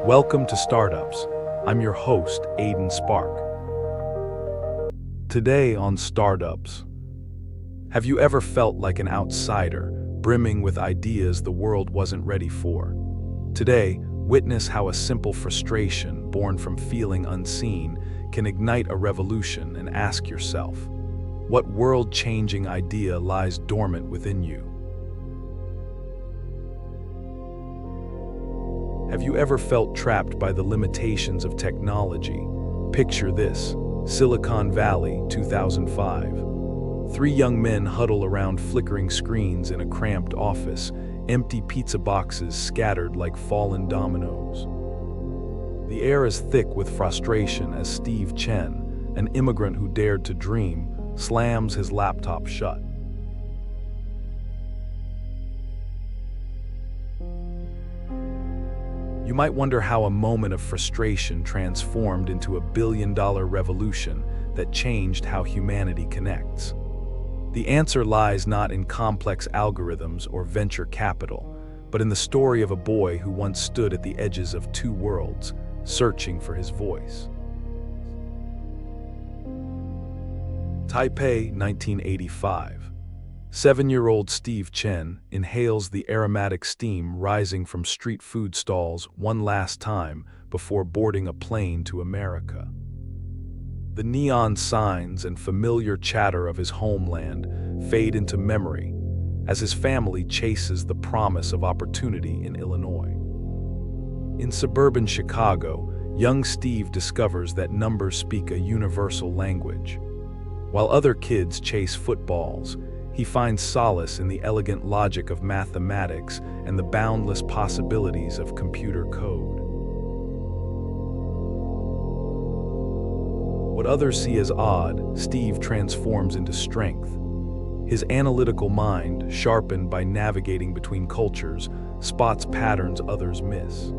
Welcome to Startups. I'm your host, Aiden Spark. Today on Startups, have you ever felt like an outsider, brimming with ideas the world wasn't ready for? Today, witness how a simple frustration born from feeling unseen can ignite a revolution, and ask yourself, what world-changing idea lies dormant within you? Have you ever felt trapped by the limitations of technology? Picture this: Silicon Valley, 2005. Three young men huddle around flickering screens in a cramped office, empty pizza boxes scattered like fallen dominoes. The air is thick with frustration as Steve Chen, an immigrant who dared to dream, slams his laptop shut. You might wonder how a moment of frustration transformed into a billion-dollar revolution that changed how humanity connects. The answer lies not in complex algorithms or venture capital, but in the story of a boy who once stood at the edges of two worlds, searching for his voice. Taipei, 1985. 7-year-old Steve Chen inhales the aromatic steam rising from street food stalls one last time before boarding a plane to America. The neon signs and familiar chatter of his homeland fade into memory as his family chases the promise of opportunity in Illinois. In suburban Chicago, young Steve discovers that numbers speak a universal language. While other kids chase footballs, he finds solace in the elegant logic of mathematics and the boundless possibilities of computer code. What others see as odd, Steve transforms into strength. His analytical mind, sharpened by navigating between cultures, spots patterns others miss.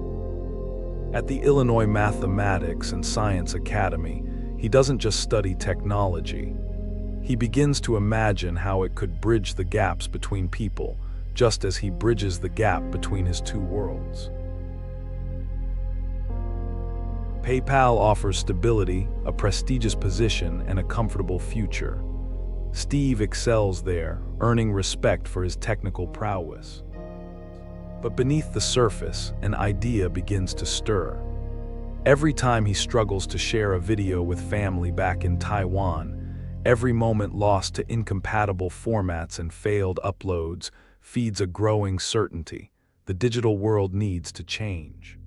At the Illinois Mathematics and Science Academy, he doesn't just study technology. He begins to imagine how it could bridge the gaps between people, just as he bridges the gap between his two worlds. PayPal offers stability, a prestigious position, and a comfortable future. Steve excels there, earning respect for his technical prowess. But beneath the surface, an idea begins to stir. Every time he struggles to share a video with family back in Taiwan, every moment lost to incompatible formats and failed uploads feeds a growing certainty: the digital world needs to change.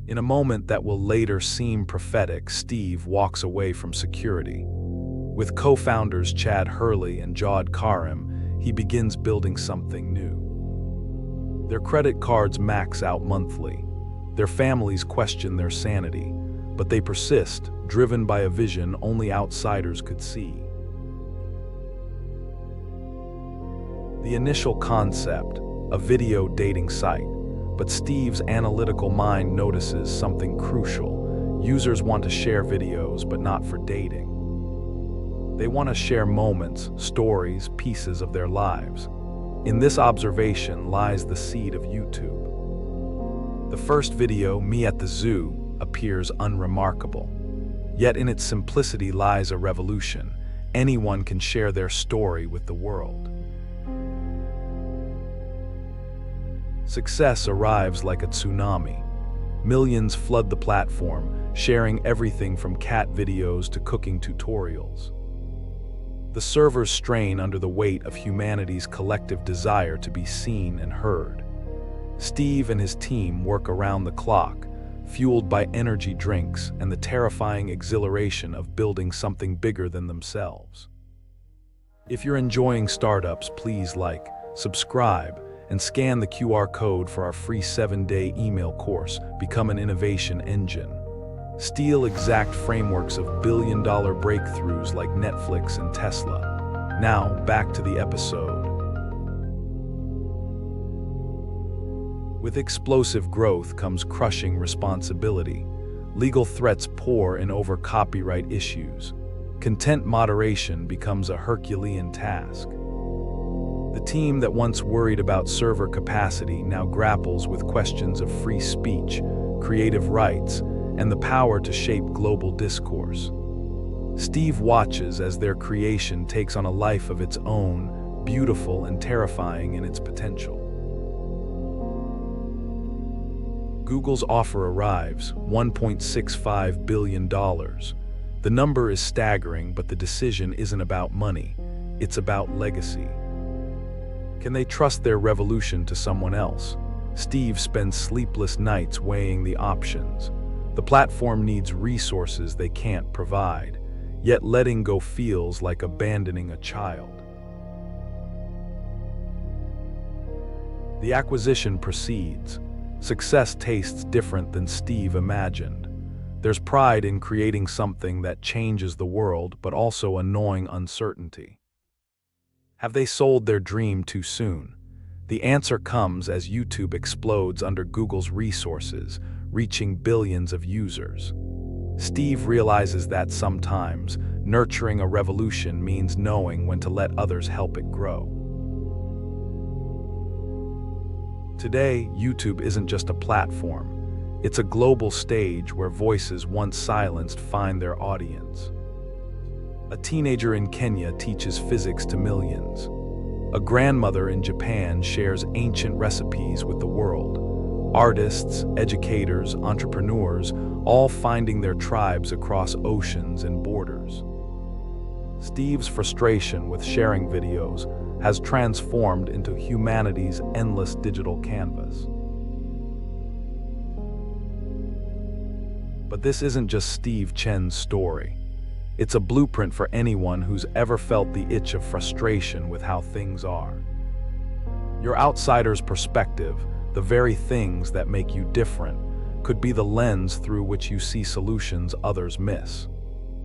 In a moment that will later seem prophetic, Steve walks away from security. With co-founders Chad Hurley and Jawed Karim, he begins building something new. Their credit cards max out monthly. Their families question their sanity, but they persist, driven by a vision only outsiders could see. The initial concept, a video dating site, but Steve's analytical mind notices something crucial. Users want to share videos, but not for dating. They want to share moments, stories, pieces of their lives. In this observation lies the seed of YouTube. The first video, Me at the Zoo, appears unremarkable. Yet in its simplicity lies a revolution. Anyone can share their story with the world. Success arrives like a tsunami. Millions flood the platform, sharing everything from cat videos to cooking tutorials. The servers strain under the weight of humanity's collective desire to be seen and heard. Steve and his team work around the clock, fueled by energy drinks and the terrifying exhilaration of building something bigger than themselves. If you're enjoying Startups, please like, subscribe, and scan the QR code for our free 7-day email course, Become an Innovation Engine. Steal exact frameworks of billion-dollar breakthroughs like Netflix and Tesla. Now, back to the episode. With explosive growth comes crushing responsibility. Legal threats pour in over copyright issues. Content moderation becomes a Herculean task. The team that once worried about server capacity now grapples with questions of free speech, creative rights, and the power to shape global discourse. Steve watches as their creation takes on a life of its own, beautiful and terrifying in its potential. Google's offer arrives, $1.65 billion. The number is staggering, but the decision isn't about money. It's about legacy. Can they trust their revolution to someone else? Steve spends sleepless nights weighing the options. The platform needs resources they can't provide, yet letting go feels like abandoning a child. The acquisition proceeds. Success tastes different than Steve imagined. There's pride in creating something that changes the world, but also a gnawing uncertainty. Have they sold their dream too soon? The answer comes as YouTube explodes under Google's resources, reaching billions of users. Steve realizes that sometimes nurturing a revolution means knowing when to let others help it grow. Today, YouTube isn't just a platform. It's a global stage where voices once silenced find their audience. A teenager in Kenya teaches physics to millions. A grandmother in Japan shares ancient recipes with the world. Artists, educators, entrepreneurs, all finding their tribes across oceans and borders. Steve's frustration with sharing videos has transformed into humanity's endless digital canvas. But this isn't just Steve Chen's story. It's a blueprint for anyone who's ever felt the itch of frustration with how things are. Your outsider's perspective, the very things that make you different, could be the lens through which you see solutions others miss.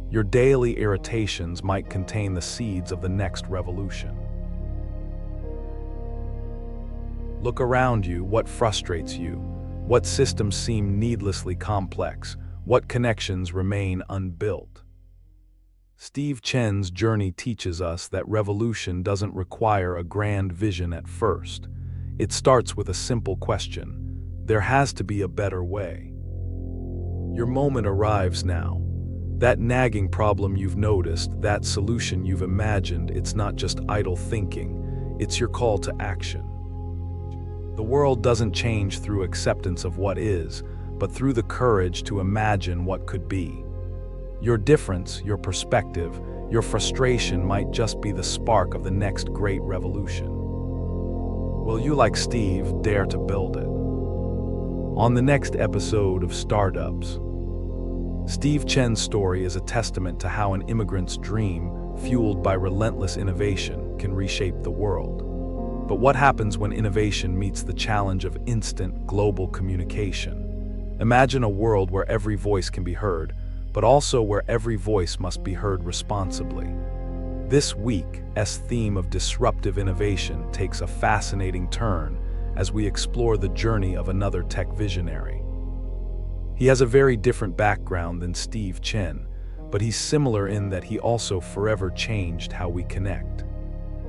Your daily irritations might contain the seeds of the next revolution. Look around you. What frustrates you? What systems seem needlessly complex? What connections remain unbuilt? Steve Chen's journey teaches us that revolution doesn't require a grand vision at first. It starts with a simple question. There has to be a better way. Your moment arrives now. That nagging problem you've noticed, that solution you've imagined, it's not just idle thinking, it's your call to action. The world doesn't change through acceptance of what is, but through the courage to imagine what could be. Your difference, your perspective, your frustration might just be the spark of the next great revolution. Will you, like Steve, dare to build it? On the next episode of Startups, Steve Chen's story is a testament to how an immigrant's dream, fueled by relentless innovation, can reshape the world. But what happens when innovation meets the challenge of instant global communication? Imagine a world where every voice can be heard, but also where every voice must be heard responsibly. This week's theme of disruptive innovation takes a fascinating turn as we explore the journey of another tech visionary. He has a very different background than Steve Chen, but he's similar in that he also forever changed how we connect.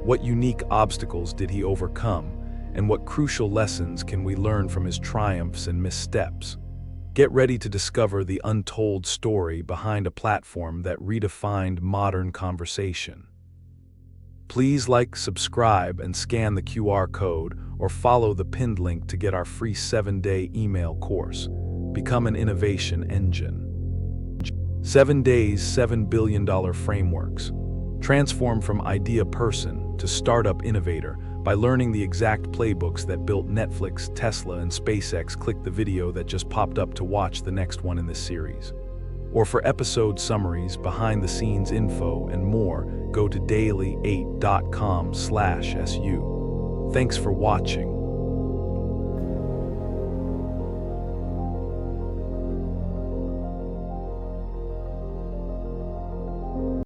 What unique obstacles did he overcome, and what crucial lessons can we learn from his triumphs and missteps? Get ready to discover the untold story behind a platform that redefined modern conversation. Please like, subscribe, and scan the QR code or follow the pinned link to get our free 7-day email course. Become an innovation engine. 7 days, $7 billion frameworks. Transform from idea person to startup innovator by learning the exact playbooks that built Netflix, Tesla, and SpaceX. Click the video that just popped up to watch the next one in this series. Or for episode summaries, behind-the-scenes info, and more, go to daily8.com/su. Thanks for watching.